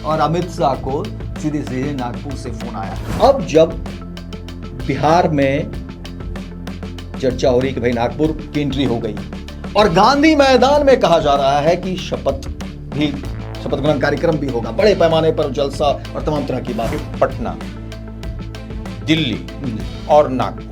और अमित शाह को सीधे सीधे नागपुर से फोन आया। अब जब बिहार में चर्चा हो रही कि भाई नागपुर की एंट्री हो गई और गांधी मैदान में कहा जा रहा है कि शपथ ग्रहण कार्यक्रम भी होगा, बड़े पैमाने पर जलसा और तमाम तरह की बातें। पटना, दिल्ली और नागपुर,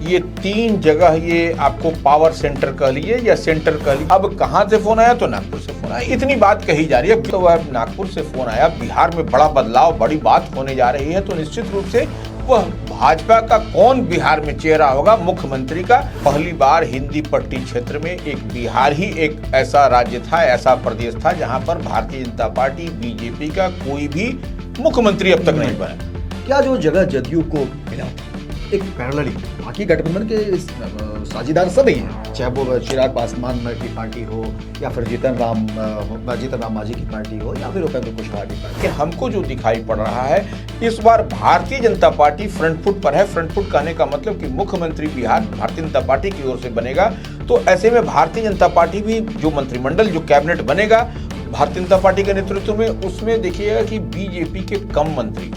ये तीन जगह ये आपको पावर सेंटर कह लीजिए या सेंटर कह लीजिए। अब कहां से फोन आया? तो नागपुर से फोन आया। इतनी बात कही जा रही है तो वह नागपुर से फोन आया, बिहार में बड़ा बदलाव, बड़ी बात होने जा रही है, तो निश्चित रूप से वह भाजपा का कौन बिहार में चेहरा होगा मुख्यमंत्री का। पहली बार हिंदी पट्टी क्षेत्र में एक बिहार ही एक ऐसा राज्य था, ऐसा प्रदेश था जहां पर भारतीय जनता पार्टी बीजेपी का कोई भी मुख्यमंत्री अब तक नहीं बना। क्या जो जगह जदयू को मिला एक पैरेलली, बाकी गठबंधन के साझेदार सभी हैं, चाहे वो चिराग पासवान की पार्टी हो या फिर जीतन राम मांझी की पार्टी हो या फिर उपेंद्र कुशवाहा की पार्टी। हमको जो दिखाई पड़ रहा है इस बार Bharatiya Janata party front foot पर है। फ्रंट फुट कहने का मतलब कि मुख्यमंत्री बिहार भारतीय जनता पार्टी की ओर से बनेगा, तो ऐसे में भारतीय जनता पार्टी भी जो मंत्रिमंडल जो कैबिनेट बनेगा भारतीय जनता पार्टी के नेतृत्व में, उसमें देखिएगा कि बीजेपी के कम मंत्री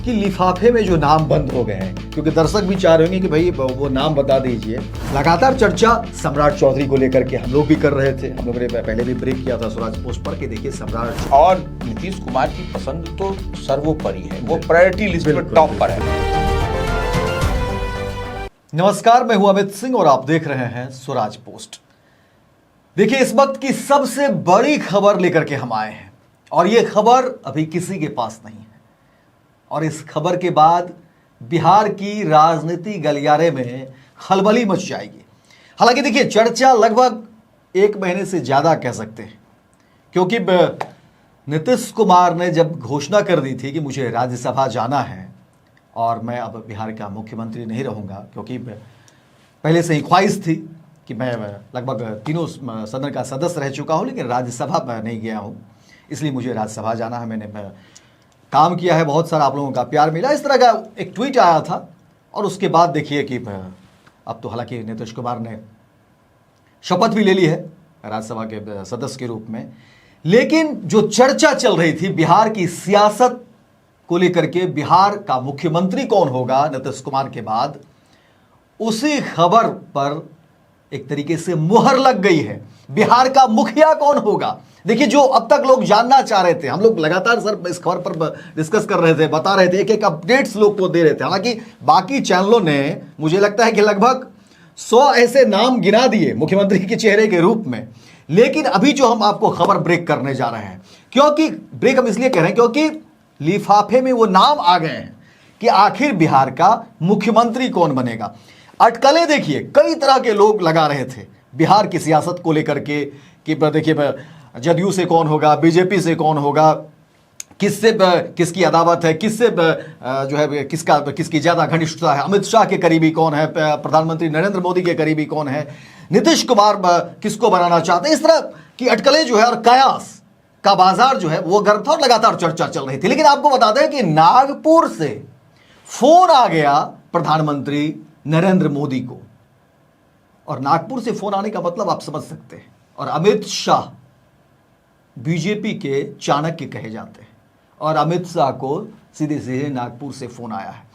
कि लिफाफे में जो नाम बंद हो गए हैं, क्योंकि दर्शक भी चाह रहे होंगे कि भाई वो नाम बता दीजिए। लगातार चर्चा सम्राट चौधरी को लेकर के हम लोग भी कर रहे थे, हम लोगों ने पहले भी ब्रेक किया था स्वराज पोस्ट पर कि देखिए सम्राट और नीतीश कुमार की पसंद तो सर्वोपरि है, वो प्रायोरिटी लिस्ट में टॉप पर है। नमस्कार, मैं हूं अमित सिंह और आप देख रहे हैं स्वराज पोस्ट। देखिए, इस वक्त की सबसे बड़ी खबर लेकर के हम आए हैं और ये खबर अभी किसी के पास नहीं है और इस खबर के बाद बिहार की राजनीति गलियारे में खलबली मच जाएगी। हालांकि देखिए, चर्चा लगभग एक महीने से ज्यादा कह सकते हैं, क्योंकि नीतीश कुमार ने जब घोषणा कर दी थी कि मुझे राज्यसभा जाना है और मैं अब बिहार का मुख्यमंत्री नहीं रहूंगा, क्योंकि पहले से ही ख्वाहिश थी कि मैं लगभग तीनों सदन का सदस्य रह चुका हूं लेकिन राज्यसभा में नहीं गया हूं, इसलिए मुझे राज्यसभा जाना है। मैंने काम किया है, बहुत सारा आप लोगों का प्यार मिला, इस तरह का एक ट्वीट आया था। और उसके बाद देखिए कि अब तो हालांकि नीतीश कुमार ने शपथ भी ले ली है राज्यसभा के सदस्य के रूप में, लेकिन जो चर्चा चल रही थी बिहार की सियासत को लेकर के, बिहार का मुख्यमंत्री कौन होगा नीतीश कुमार के बाद, उसी खबर पर एक तरीके से मुहर लग गई है। बिहार का मुखिया कौन होगा? देखिए, जो अब तक लोग जानना चाह रहे थे, हम लोग लगातार सर इस खबर पर डिस्कस कर रहे थे, बता रहे थे, एक एक अपडेट्स लोग को दे रहे थे। हालांकि बाकी चैनलों ने मुझे लगता है कि लगभग 100 ऐसे नाम गिना दिए मुख्यमंत्री के चेहरे के रूप में, लेकिन अभी जो हम आपको खबर ब्रेक करने जा रहे हैं, क्योंकि ब्रेक हम इसलिए कह रहे हैं क्योंकि लिफाफे में वो नाम आ गए हैं कि आखिर बिहार का मुख्यमंत्री कौन बनेगा। अटकलें देखिए, कई तरह के लोग लगा रहे थे बिहार की सियासत को लेकर के कि देखिए जदयू से कौन होगा, बीजेपी से कौन होगा, किससे किसकी अदावत है, किससे जो है किसकी ज्यादा घनिष्ठता है, अमित शाह के करीबी कौन है, प्रधानमंत्री नरेंद्र मोदी के करीबी कौन है, नीतीश कुमार किसको बनाना चाहते हैं, इस तरह की अटकलें जो है और कयास का बाजार जो है वो गर्म था और लगातार चर्चा चल रही थी। लेकिन आपको बता दें कि नागपुर से फोन आ गया प्रधानमंत्री नरेंद्र मोदी को, और नागपुर से फोन आने का मतलब आप समझ सकते हैं। और अमित शाह बीजेपी के चाणक्य कहे जाते हैं और अमित शाह को सीधे सीधे नागपुर से फोन आया है।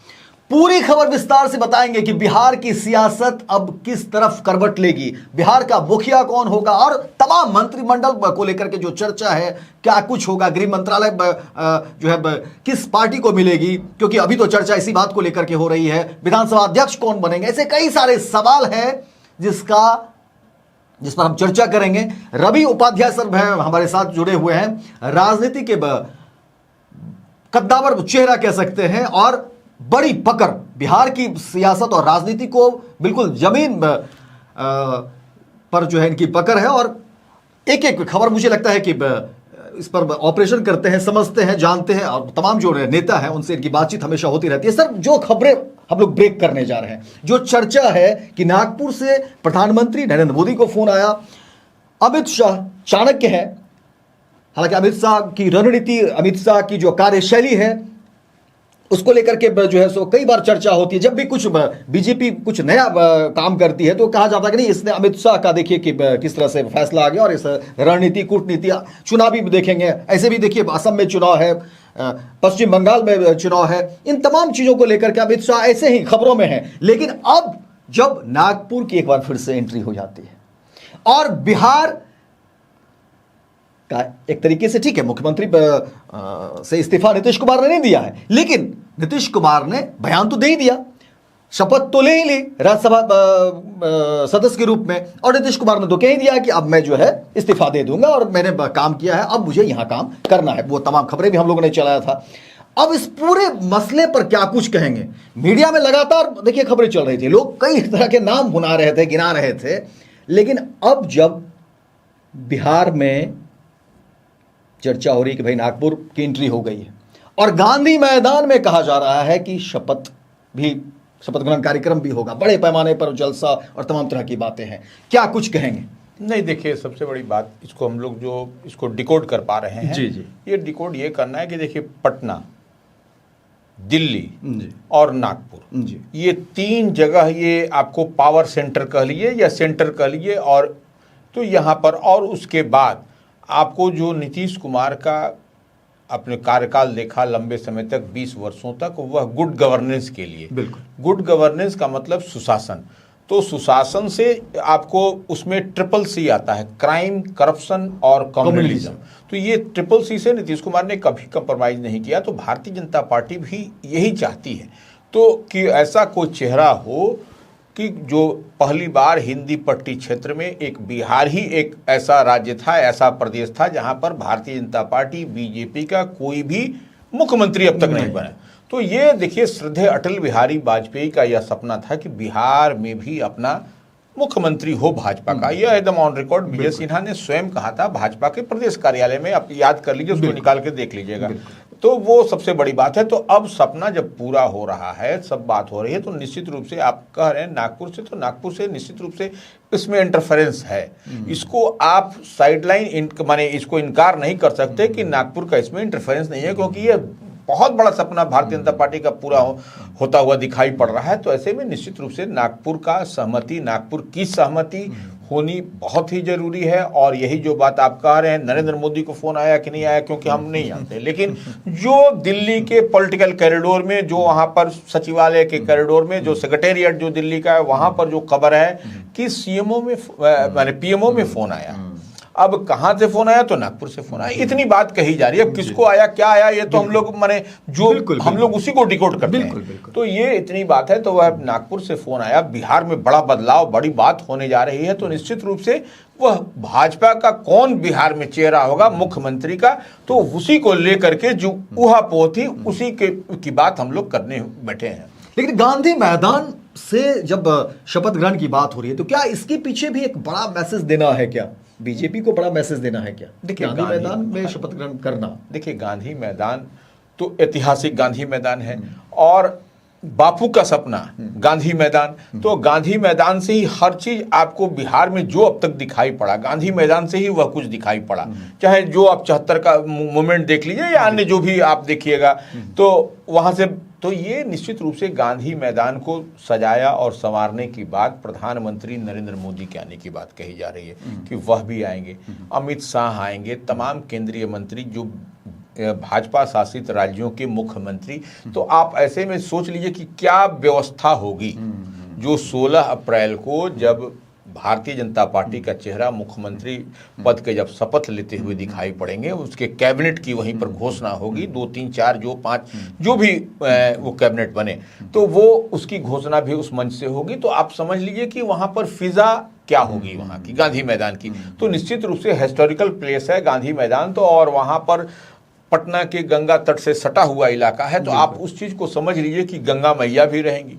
पूरी खबर विस्तार से बताएंगे कि बिहार की सियासत अब किस तरफ करवट लेगी, बिहार का मुखिया कौन होगा और तमाम मंत्रिमंडल को लेकर के जो चर्चा है, क्या कुछ होगा, गृह मंत्रालय जो है किस पार्टी को मिलेगी, क्योंकि अभी तो चर्चा इसी बात को लेकर के हो रही है, विधानसभा अध्यक्ष कौन बनेंगे, ऐसे कई सारे सवाल हैं जिस पर हम चर्चा करेंगे। रवि उपाध्याय सर हमारे साथ जुड़े हुए हैं, राजनीति के कद्दावर चेहरा कह सकते हैं और बड़ी पकड़ बिहार की सियासत और राजनीति को बिल्कुल जमीन पर जो है इनकी पकड़ है और एक एक खबर मुझे लगता है कि इस पर ऑपरेशन करते हैं, समझते हैं, जानते हैं और तमाम जो नेता हैं उनसे इनकी बातचीत हमेशा होती रहती है। सर, जो खबरें हम लोग ब्रेक करने जा रहे हैं, जो चर्चा है कि नागपुर से प्रधानमंत्री नरेंद्र मोदी को फोन आया, अमित शाह चाणक्य है, हालांकि अमित शाह की रणनीति, अमित शाह की जो कार्यशैली है उसको लेकर के जो है सो कई बार चर्चा होती है। जब भी कुछ बीजेपी कुछ नया काम करती है तो कहा जाता है कि नहीं, इसने अमित शाह का देखिए कि किस तरह से फैसला आ गया, और इस रणनीति कूटनीति चुनावी भी देखेंगे। ऐसे भी देखिए असम में चुनाव है, पश्चिम बंगाल में चुनाव है, इन तमाम चीजों को लेकर के अमित शाह ऐसे ही खबरों में है। लेकिन अब जब नागपुर की एक बार फिर से एंट्री हो जाती है और बिहार का एक तरीके से, ठीक है, मुख्यमंत्री से इस्तीफा नीतीश कुमार ने नहीं दिया है, लेकिन नीतीश कुमार ने बयान तो दे ही दिया, शपथ तो ले ही ली राज्यसभा सदस्य के रूप में, और नीतीश कुमार ने तो कह ही दिया कि अब मैं जो है इस्तीफा दे दूंगा और मैंने काम किया है, अब मुझे यहां काम करना है। वो तमाम खबरें भी हम लोगों ने चलाया था। अब इस पूरे मसले पर क्या कुछ कहेंगे? मीडिया में लगातार देखिए खबरें चल रही थी, लोग कई तरह के नाम भुना रहे थे, गिना रहे थे, लेकिन अब जब बिहार में चर्चा हो रही कि भाई नागपुर की एंट्री हो गई है और गांधी मैदान में कहा जा रहा है कि शपथ ग्रहण कार्यक्रम भी होगा, बड़े पैमाने पर जलसा और तमाम तरह की बातें हैं, क्या कुछ कहेंगे? नहीं, देखिए सबसे बड़ी बात, इसको हम लोग जो इसको डिकोड कर पा रहे हैं, जी, ये डिकोड ये करना है कि देखिए पटना, दिल्ली और नागपुर, ये तीन जगह ये आपको पावर सेंटर कह लीजिए या सेंटर कह लीजिए, और तो यहाँ पर, और उसके बाद आपको जो नीतीश कुमार का अपने कार्यकाल देखा लंबे समय तक, 20 वर्षों तक, वह गुड गवर्नेंस के लिए, बिल्कुल गुड गवर्नेंस का मतलब सुशासन, तो सुशासन से आपको उसमें CCC आता है, क्राइम, करप्शन और कम्युनलिज्म। तो ये CCC से नीतीश कुमार ने कभी कंप्रोमाइज नहीं किया। तो भारतीय जनता पार्टी भी यही चाहती है तो कि ऐसा कोई चेहरा हो कि जो पहली बार हिंदी पट्टी क्षेत्र में, एक बिहार ही एक ऐसा राज्य था, ऐसा प्रदेश था जहां पर भारतीय जनता पार्टी, बीजेपी का कोई भी मुख्यमंत्री अब तक नहीं बना। तो ये देखिए श्रद्धेय अटल बिहारी वाजपेयी का यह सपना था कि बिहार में भी अपना मुख्यमंत्री हो भाजपा का। यह एकदम ऑन रिकॉर्ड विजय सिन्हा ने स्वयं कहा था भाजपा के प्रदेश कार्यालय में, आप याद कर लीजिए, उसको निकाल के देख लीजिएगा। तो वो सबसे बड़ी बात है। तो अब सपना जब पूरा हो रहा है, सब बात हो रही है, तो निश्चित रूप से आप कह रहे हैं नागपुर से, तो नागपुर से निश्चित रूप से इसमें इंटरफेरेंस है। इसको आप साइडलाइन माने इसको इनकार नहीं कर सकते कि नागपुर का इसमें इंटरफेरेंस नहीं है, क्योंकि ये बहुत बड़ा सपना भारतीय जनता पार्टी का पूरा होता हुआ दिखाई पड़ रहा है। तो ऐसे में निश्चित रूप से नागपुर का सहमति, नागपुर की सहमति होनी बहुत ही जरूरी है। और यही जो बात आप कह रहे हैं, नरेंद्र मोदी को फोन आया कि नहीं आया, क्योंकि हम नहीं जानते, लेकिन जो दिल्ली के पॉलिटिकल कॉरिडोर में, जो वहां पर सचिवालय के कॉरिडोर में, जो सेक्रेटेरिएट जो दिल्ली का है, वहां पर जो खबर है कि सीएमओ में माने पीएमओ में फोन आया। अब कहां से फोन आया? तो नागपुर से फोन आया। इतनी बात कही जा रही है, किसको आया, क्या आया, ये तो हम लोग माने जो हम लोग उसी को डिकोड करते हैं। तो ये इतनी बात है। तो वह नागपुर से फोन आया, बिहार में बड़ा बदलाव, बड़ी बात होने जा रही है। तो निश्चित रूप से वह भाजपा का कौन बिहार में चेहरा होगा मुख्यमंत्री का, तो उसी को लेकर के जो ऊहापोह थी, उसी की बात हम लोग करने बैठे हैं। लेकिन गांधी मैदान से जब शपथ ग्रहण की बात हो रही है, तो क्या इसके पीछे भी एक बड़ा मैसेज देना है? क्या बीजेपी को बड़ा मैसेज देना है क्या? देखिए गांधी मैदान में शपथ ग्रहण करना, देखिए गांधी मैदान तो ऐतिहासिक गांधी मैदान है, और बापू का सपना गांधी मैदान, तो गांधी मैदान से ही हर चीज आपको बिहार में जो अब तक दिखाई पड़ा, गांधी मैदान से ही वह कुछ दिखाई पड़ा। चाहे जो आप 74 का मूवमेंट देख लीजिए या अन्य जो भी आप देखिएगा, तो वहां से, तो ये निश्चित रूप से गांधी मैदान को सजाया और संवारने की बात प्रधानमंत्री नरेंद्र मोदी के आने की बात कही जा रही है कि वह भी आएंगे, अमित शाह आएंगे, तमाम केंद्रीय मंत्री, जो भाजपा शासित राज्यों के मुख्यमंत्री। तो आप ऐसे में सोच लीजिए कि क्या व्यवस्था होगी जो 16 अप्रैल को जब भारतीय जनता पार्टी का चेहरा मुख्यमंत्री पद के जब शपथ लेते हुए दिखाई पड़ेंगे, उसके कैबिनेट की वहीं पर घोषणा होगी, 2 3 4 जो 5 जो भी वो कैबिनेट बने, तो वो उसकी घोषणा भी उस मंच से होगी। तो आप समझ लीजिए कि वहां पर फिजा क्या होगी वहां की, गांधी मैदान की। तो निश्चित रूप से हिस्टोरिकल प्लेस है गांधी मैदान, तो और वहां पर पटना के गंगा तट से सटा हुआ इलाका है। तो आप उस चीज को समझ लीजिए कि गंगा मैया भी रहेंगी,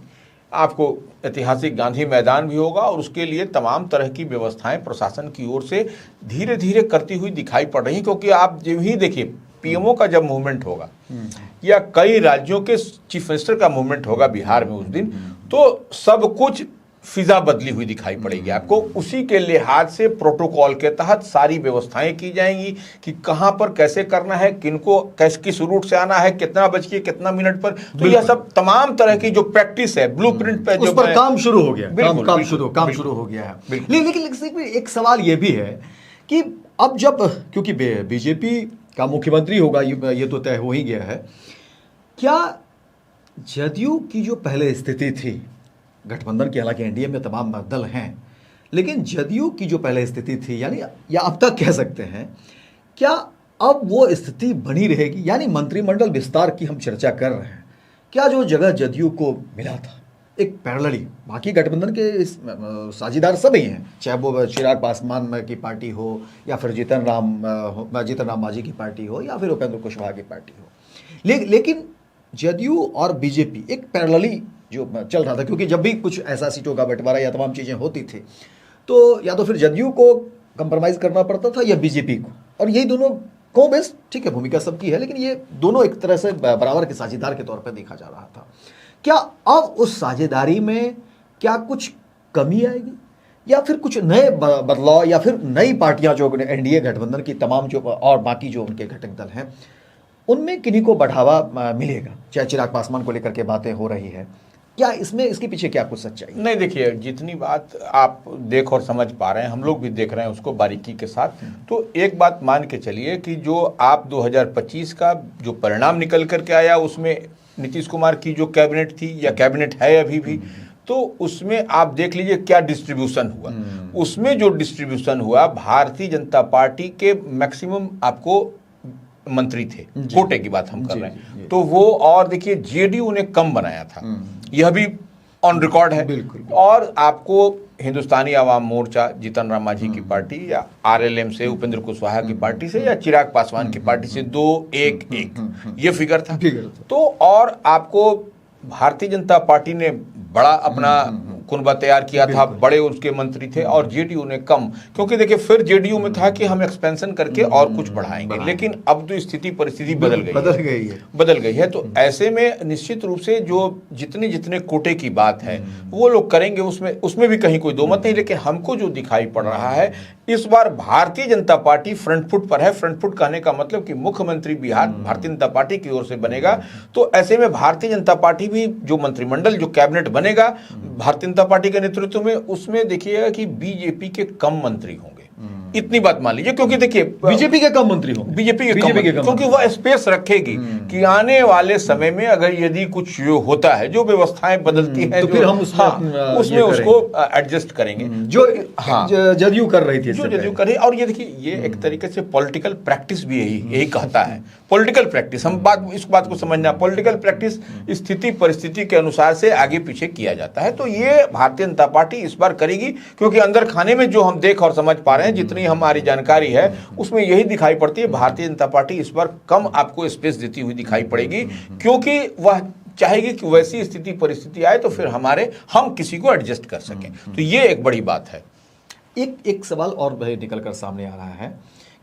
आपको ऐतिहासिक गांधी मैदान भी होगा, और उसके लिए तमाम तरह की व्यवस्थाएं प्रशासन की ओर से धीरे धीरे करती हुई दिखाई पड़ रही हैं। क्योंकि आप जब ही देखिए पीएमओ का जब मूवमेंट होगा या कई राज्यों के चीफ मिनिस्टर का मूवमेंट होगा बिहार में उस दिन, तो सब कुछ फिजा बदली हुई दिखाई पड़ेगी आपको। उसी के लिहाज से प्रोटोकॉल के तहत सारी व्यवस्थाएं की जाएंगी कि कहां पर कैसे करना है, किनको किस रूट से आना है, कितना बज के कितना मिनट पर। तो यह सब तमाम तरह की जो प्रैक्टिस है, ब्लूप्रिंट पे उस पर काम शुरू हो गया, काम शुरू हो गया है। लेकिन एक सवाल यह भी है कि अब जब, क्योंकि बीजेपी का मुख्यमंत्री होगा ये तो तय हो ही गया है, क्या जदयू की जो पहले स्थिति थी, गठबंधन की हालांकि एनडीए में तमाम दल हैं, लेकिन जदयू की जो पहले स्थिति थी, यानी या अब तक कह सकते हैं, क्या अब वो स्थिति बनी रहेगी? यानी मंत्रिमंडल विस्तार की हम चर्चा कर रहे हैं, क्या जो जगह जदयू को मिला था एक पैरेलली, बाकी गठबंधन के साझेदार सभी हैं, चाहे वो चिराग पासवान की पार्टी हो या फिर जीतन राम मांझी की पार्टी हो या फिर उपेंद्र कुशवाहा की पार्टी हो, लेकिन जदयू और बीजेपी एक पैरेलली जो चल रहा था, क्योंकि जब भी कुछ ऐसा सीटों का बंटवारा या तमाम चीज़ें होती थी तो या तो फिर जदयू को कंप्रोमाइज़ करना पड़ता था या बीजेपी को, और यही दोनों को बेस्ट, ठीक है भूमिका सबकी है, लेकिन ये दोनों एक तरह से बराबर के साझेदार के तौर पर देखा जा रहा था। क्या अब उस साझेदारी में क्या कुछ कमी आएगी या फिर कुछ नए बदलाव या फिर नई पार्टियां जो एनडीए गठबंधन की तमाम जो और बाकी जो उनके घटक दल हैं उनमें किन्हीं को बढ़ावा मिलेगा? चाहे चिराग पासवान को लेकर के बातें हो रही है, क्या इसमें इसके पीछे क्या कुछ सच्चाई? नहीं, देखिए, जितनी बात आप देख और समझ पा रहे हैं, हम लोग भी देख रहे हैं उसको बारीकी के साथ, तो एक बात मान के चलिए कि जो आप 2025 का जो परिणाम निकल करके आया उसमें नीतीश कुमार की जो कैबिनेट थी या कैबिनेट है अभी भी, तो उसमें आप देख लीजिए क्या डिस्ट्रीब्यूशन हुआ। उसमें जो डिस्ट्रीब्यूशन हुआ, भारतीय जनता पार्टी के मैक्सिमम आपको मंत्री थे, कोटे की बात हम कर रहे हैं, तो वो, और देखिए जेडीयू ने कम बनाया था, यह भी ऑन रिकॉर्ड है। और आपको हिंदुस्तानी आवाम मोर्चा, जीतन राम मांझी की पार्टी, या आरएलएम से उपेंद्र कुशवाहा की पार्टी से, या चिराग पासवान की पार्टी से 2-1-1 ये फिगर था। तो और आपको भारतीय जनता पार्टी ने बड़ा अपना कुनबा तैयार किया था, बड़े उसके मंत्री थे, और जेडीयू ने कम, क्योंकि देखिए फिर जेडीयू में था कि हम एक्सपेंशन करके और कुछ बढ़ाएंगे, लेकिन अब तो स्थिति परिस्थिति बदल गई है। तो ऐसे में निश्चित रूप से जो जितने कोटे की बात है वो लोग करेंगे, उसमें भी कहीं कोई दो मत नहीं। लेकिन हमको जो दिखाई पड़ रहा है, इस बार Bharatiya Janata party front foot पर है। फ्रंट फुट कहने का मतलब कि मुख्यमंत्री बिहार भारतीय जनता पार्टी की ओर से बनेगा। तो ऐसे में भारतीय जनता पार्टी भी जो मंत्रिमंडल, जो कैबिनेट बनेगा भारतीय जनता पार्टी के नेतृत्व में, उसमें देखिएगा कि बीजेपी के कम मंत्री होंगे, इतनी बात मान लीजिए। क्योंकि देखिए बीजेपी के कम मंत्री होंगे, बीजेपी के कम, क्योंकि वह स्पेस रखेगी कि आने वाले समय में अगर यदि कुछ होता है, जो व्यवस्थाएं बदलती हैं, तो फिर हम उसमें उसको एडजस्ट करेंगे, जो जदयू कर रही थी, जो जदयू कर रही। और ये देखिए, ये एक तरीके से पॉलिटिकल प्रैक्टिस भी यही कहता है, पॉलिटिकल प्रैक्टिस। हम इस बात को समझना, पॉलिटिकल प्रैक्टिस स्थिति परिस्थिति के अनुसार से आगे पीछे किया जाता है। तो ये भारतीय जनता पार्टी इस बार करेगी, क्योंकि अंदर खाने में जो हम देख और समझ पा रहे हैं, जितनी हमारी जानकारी है, उसमें यही दिखाई पड़ती है, भारतीय जनता पार्टी इस बार कम आपको स्पेस देती हुई दिखाई पड़ेगी, क्योंकि वह चाहेगी कि वैसी स्थिति परिस्थिति आए तो फिर हम किसी को एडजस्ट कर सकें। तो ये एक बड़ी बात है। एक सवाल और निकल कर सामने आ रहा है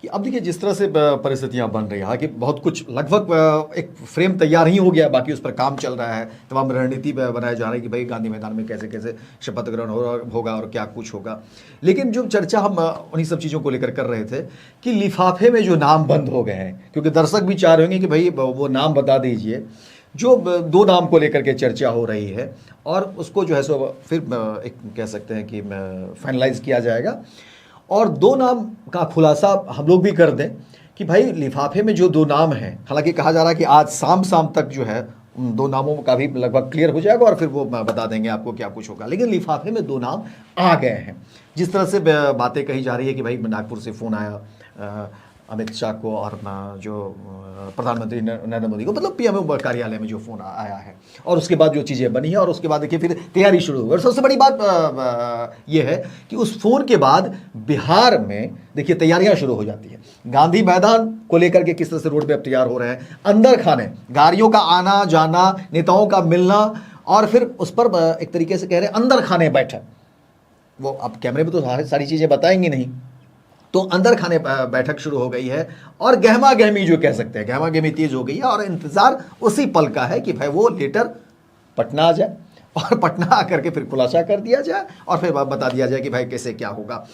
कि अब देखिए जिस तरह से परिस्थितियां बन रही है कि बहुत कुछ लगभग एक फ्रेम तैयार ही हो गया, बाकी उस पर काम चल रहा है, तमाम रणनीति बनाया जा रहा है कि भाई गांधी मैदान में कैसे कैसे शपथ ग्रहण होगा और क्या कुछ होगा। लेकिन जो चर्चा हम उन्हीं सब चीज़ों को लेकर कर रहे थे कि लिफाफे में जो नाम बंद हो गए हैं, क्योंकि दर्शक भी चाह रहे होंगे कि भाई वो नाम बता दीजिए, जो 2 नाम को लेकर के चर्चा हो रही है, और उसको जो है सो फिर एक कह सकते हैं कि फाइनलाइज किया जाएगा। और 2 नाम का खुलासा हम लोग भी कर दें कि भाई लिफाफे में जो 2 नाम हैं, हालांकि कहा जा रहा है कि आज शाम तक जो है उन 2 नामों का भी लगभग क्लियर हो जाएगा और फिर वो बता देंगे आपको क्या कुछ होगा। लेकिन लिफाफे में 2 नाम आ गए हैं। जिस तरह से बातें कही जा रही है कि भाई नागपुर से फ़ोन आया अमित शाह को और जो प्रधानमंत्री नरेंद्र मोदी को, मतलब पीएमओ कार्यालय में जो फ़ोन आया है, और उसके बाद जो चीज़ें बनी है, और उसके बाद देखिए फिर तैयारी शुरू हुई। और सबसे बड़ी बात ये है कि उस फ़ोन के बाद बिहार में देखिए तैयारियां शुरू हो जाती है। गांधी मैदान को लेकर के किस तरह से रोड मैप तैयार हो रहे हैं, अंदर खाने, गाड़ियों का आना जाना, नेताओं का मिलना, और फिर उस पर एक तरीके से कह रहे हैं अंदर खाने बैठक। वो अब कैमरे में तो सारी चीज़ें बताएंगे नहीं, तो अंदर खाने बैठक शुरू हो गई है, और गहमा गहमी जो कह सकते हैं, गहमा गहमी तेज हो गई है, और इंतजार उसी पल का है कि भाई वो लेटर पटना आ जाए और पटना आकर के फिर खुलासा कर दिया जाए और फिर बता दिया जाए कि भाई कैसे क्या होगा।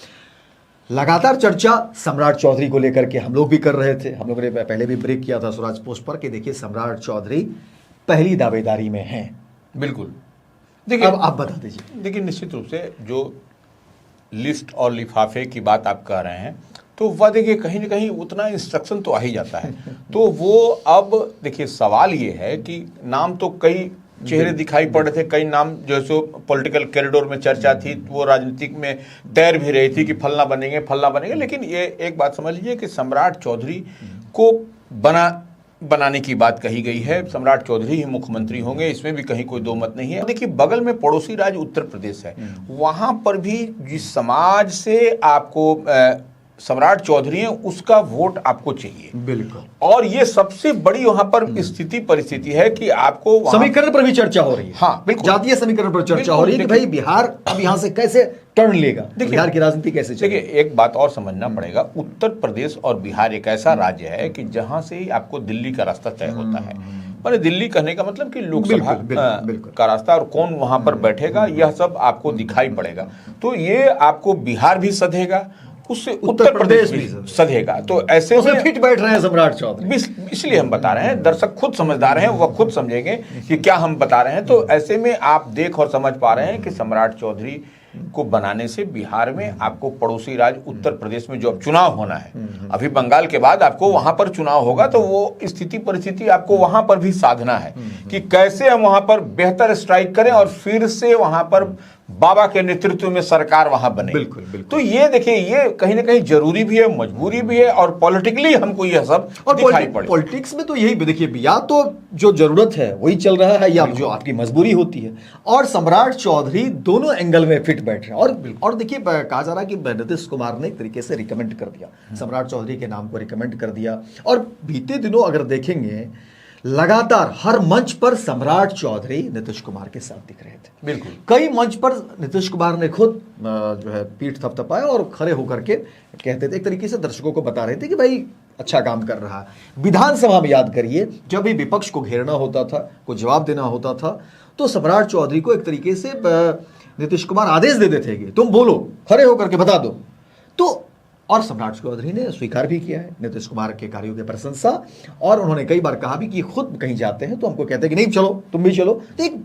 लगातार चर्चा सम्राट चौधरी को लेकर के हम लोग भी कर रहे थे, हम लोगों ने पहले भी ब्रेक किया था स्वराज पोस्ट पर कि देखिए सम्राट चौधरी पहली दावेदारी में हैं। बिल्कुल। देखिए, अब आप बता दीजिए। देखिए, निश्चित रूप से जो लिस्ट और लिफाफे की बात आप कह रहे हैं तो वह देखिए कहीं ना कहीं उतना इंस्ट्रक्शन तो आ ही जाता है। तो वो अब देखिए सवाल ये है कि नाम तो कई चेहरे दिखाई पड़ रहे थे, कई नाम जो सो पॉलिटिकल कॉरिडोर में चर्चा थी, वो राजनीतिक में तैर भी रही थी कि फलना बनेंगे, लेकिन ये एक बात समझ लीजिए कि सम्राट चौधरी को बनाने की बात कही गई है। सम्राट चौधरी ही मुख्यमंत्री होंगे, इसमें भी कहीं कोई दो मत नहीं है। देखिए बगल में पड़ोसी राज्य उत्तर प्रदेश है, वहां पर भी जिस समाज से आपको सम्राट चौधरी है उसका वोट आपको चाहिए। बिल्कुल। और ये सबसे बड़ी वहां पर स्थिति परिस्थिति है कि आपको समीकरण पर भी चर्चा हो रही है। हाँ बिल्कुल, जातीय समीकरण पर चर्चा हो रही है कि भाई बिहार अब यहां से कैसे टर्न लेगा, बिहार की राजनीति कैसे चलेगी। देखिए एक बात और समझना पड़ेगा, उत्तर प्रदेश और बिहार एक ऐसा राज्य है कि जहां से ही आपको दिल्ली का रास्ता तय होता है। मैंने दिल्ली कहने का मतलब कि लोकसभा का रास्ता और कौन वहां पर बैठेगा यह सब आपको दिखाई पड़ेगा। तो ये आपको बिहार भी सधेगा, उससे उत्तर प्रदेश भी सधेगा। तो ऐसे में फिट बैठ रहे हैं सम्राट चौधरी, इसलिए हम बता रहे हैं, दर्शक खुद समझदार हैं, वह खुद समझेंगे कि क्या हम बता रहे हैं। तो ऐसे में आप देख और समझ पा रहे हैं कि सम्राट चौधरी को बनाने से बिहार में आपको पड़ोसी राज्य उत्तर प्रदेश में जो अब चुनाव होना है, अभी बंगाल के बाद आपको वहां पर चुनाव होगा, तो वो स्थिति परिस्थिति आपको वहां पर भी साधना है कि कैसे हम वहां पर बेहतर स्ट्राइक करें और फिर से वहां पर बाबा के नेतृत्व में सरकार वहां बने। बिल्कुल, बिल्कुल। तो ये देखिए ये कहीं ना कहीं जरूरी भी है, मजबूरी भी है और पॉलिटिकली हमको यह सब दिखाई पड़े। पॉलिटिक्स में तो यही देखिए, या तो जो जरूरत है वही चल रहा है या जो आपकी मजबूरी होती है। और सम्राट चौधरी दोनों एंगल में फिट बैठ रहे हैं। और देखिए कहा जा रहा है कि नीतीश कुमार ने एक तरीके से रिकमेंड कर दिया, सम्राट चौधरी के नाम को रिकमेंड कर दिया। और बीते दिनों अगर देखेंगे लगातार हर मंच पर सम्राट चौधरी नीतीश कुमार के साथ दिख रहे थे। बिल्कुल, कई मंच पर नीतीश कुमार ने खुद जो है पीठ थपथपाया और खड़े होकर के कहते थे, एक तरीके से दर्शकों को बता रहे थे कि भाई अच्छा काम कर रहा है। विधानसभा में याद करिए, जब भी विपक्ष को घेरना होता था, को जवाब देना होता था, तो सम्राट चौधरी को एक तरीके से नीतीश कुमार आदेश दे देते कि तुम बोलो, खड़े होकर के बता दो। तो और सम्राट चौधरी ने स्वीकार भी किया है नीतीश कुमार के कार्यों की प्रशंसा। और उन्होंने कई बार कहा भी कि खुद कहीं जाते हैं तो हमको कहते हैं कि नहीं चलो, तुम भी चलो। तो एक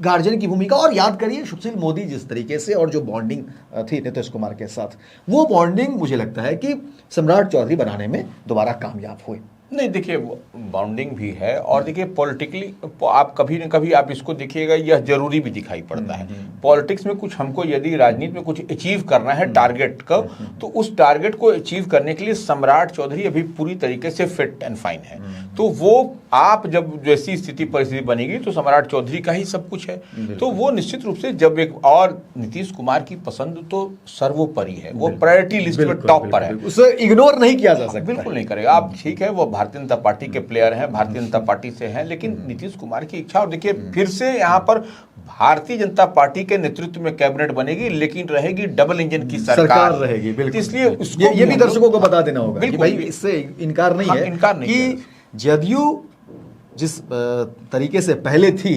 गार्जियन की भूमिका। और याद करिए सुशील मोदी जिस तरीके से और जो बॉन्डिंग थी नीतीश कुमार के साथ, वो बॉन्डिंग मुझे लगता है कि सम्राट चौधरी बनाने में दोबारा कामयाब हुए। नहीं देखिए बाउंडिंग भी है और देखिए पॉलिटिकली आप कभी न कभी आप इसको देखिएगा, यह जरूरी भी दिखाई पड़ता है। पॉलिटिक्स में कुछ हमको यदि राजनीति में कुछ अचीव करना है टारगेट का, तो उस टारगेट को अचीव करने के लिए सम्राट चौधरी अभी पूरी तरीके से फिट एंड फाइन है। तो वो आप जब जैसी स्थिति परिस्थिति बनेगी तो सम्राट चौधरी का ही सब कुछ है। तो वो निश्चित रूप से जब एक और नीतीश कुमार की पसंद तो सर्वोपरि है, वो प्रायोरिटी लिस्ट में टॉप पर है, उसे इग्नोर नहीं किया जा सकता। बिल्कुल नहीं करेगा। आप ठीक है, वो भारतीय जनता पार्टी के प्लेयर हैं, भारतीय जनता पार्टी से हैं, लेकिन नीतीश कुमार की इच्छा। और देखिए फिर से यहाँ पर भारतीय जनता पार्टी के नेतृत्व में कैबिनेट बनेगी, लेकिन रहेगी डबल इंजन की सरकार रहेगी। बिल्कुल। इसलिए ये भी दर्शकों को बता देना होगा कि भाई इससे इनकार नहीं है कि जदयू जिस तरीके से पहले थी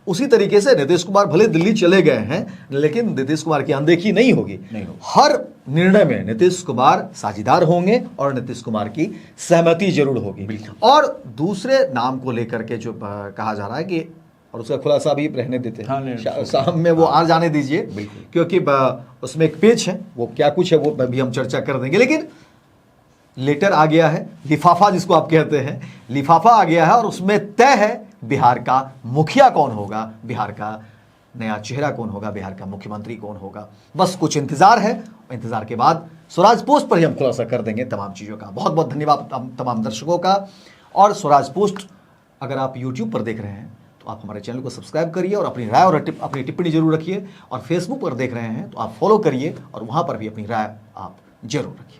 उसी तरीके से नीतीश कुमार भले दिल्ली चले गए हैं, लेकिन नीतीश कुमार की अनदेखी नहीं होगी। हर निर्णय में नीतीश कुमार साझेदार होंगे और नीतीश कुमार की सहमति जरूर होगी। और दूसरे नाम को लेकर के जो कहा जा रहा है कि, और उसका खुलासा भी रहने देते हैं, शाम में वो आ जाने दीजिए, क्योंकि उसमें एक पेज है, वो क्या कुछ है वो भी हम चर्चा कर देंगे। लेकिन लेटर आ गया है, लिफाफा जिसको आप कहते हैं, लिफाफा आ गया है और उसमें तय है बिहार का मुखिया कौन होगा, बिहार का नया चेहरा कौन होगा, बिहार का मुख्यमंत्री कौन होगा। बस कुछ इंतजार है, इंतजार के बाद स्वराज पोस्ट पर ही हम खुलासा कर देंगे तमाम चीज़ों का। बहुत बहुत धन्यवाद तमाम दर्शकों का। और स्वराज पोस्ट अगर आप यूट्यूब पर देख रहे हैं तो आप हमारे चैनल को सब्सक्राइब करिए और अपनी राय और अपनी टिप्पणी जरूर रखिए। और फेसबुक पर देख रहे हैं तो आप फॉलो करिए और वहाँ पर भी अपनी राय आप जरूर रखिए।